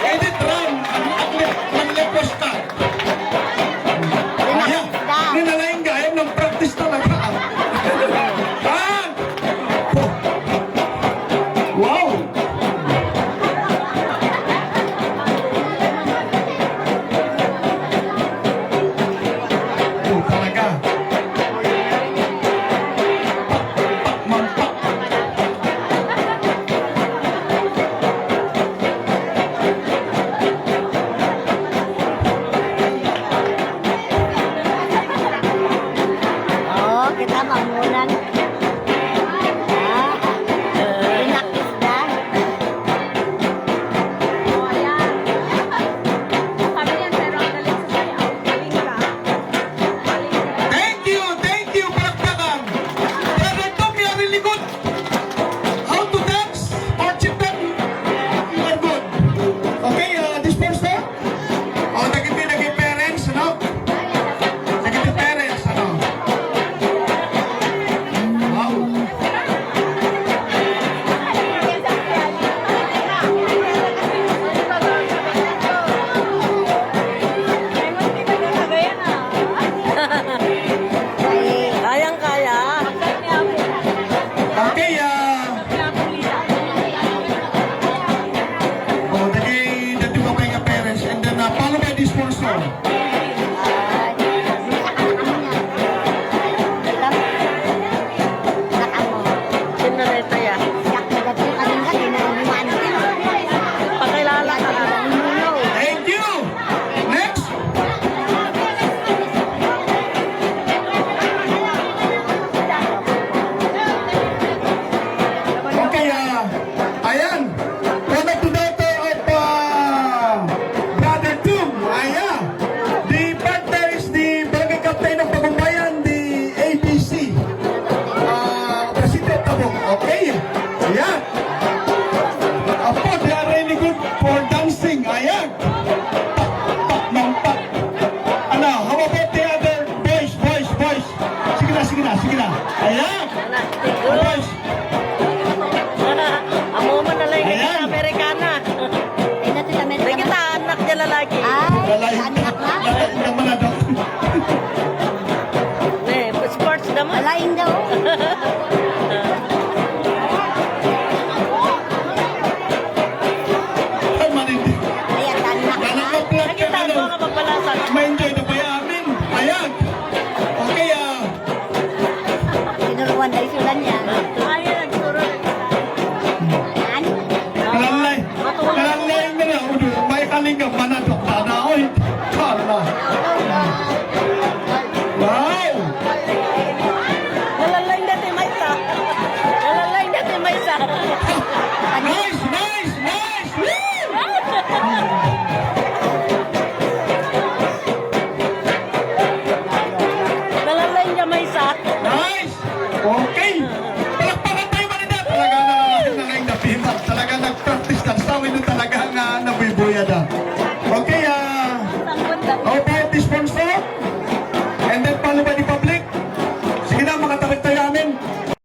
Edit run. Manlepos ka. Ayan. Ninalaing gayam ng practice talaga. Ah! Wow! Talaga. Mampak. Oh, kita bangunan. Pinakis na. Oh, ayan. Sabi niyan, pero ang galing sa sayaw. Galing ka. Galing ka. Thank you, palakpakan. Brother Tom, you are really good. How to dance, marching band, you are good. Okay, this first one. Oh, naging parents, ano? Naging parents, ano? Wow. Kayang-kaya. Okay, oh, naging dati ko kayo parents, and then follow by this sponsor. Sinareta ya. Pakilala ka na. Thank you. Next. Okay, ayan. Product to daughter of Brother Tum. Ayan. The partner is the Barangay Captain of Pagumbayan, the ABC. President Tabong. Okay. Ayan. Apo, they are really good for dancing. Ayan. Nampak. Ano, how about the other boys? Sige na. Ayan. Boys. Amo mo na lang Ayan. kita Amerikana. Hindi kita anak niya lalaki. Lalay. Naman na daw. Sports naman. Alain daw. Ay, manindi. Ayan, tanak na. Nanakaplat ka Nakita ano. ko ka magbalasan. Ma-enjoy na ba yamin? Ayan. Okay, Tinuruan tayo sulan niya. Ayan, nagturo na kita. Yan. kalalay. Kalalay nga na. Udo, may kalinggang manadok. Tanaoy. Kala. Wow. Lalalain natin may isa. Lalalain natin may isa. Nice. Woo! Lalalain niya may isa. Nice. Okay. Palakpakan tayo manida. Talaga na nanging napihimag. Talaga nag-practice ng sawin nun talaga.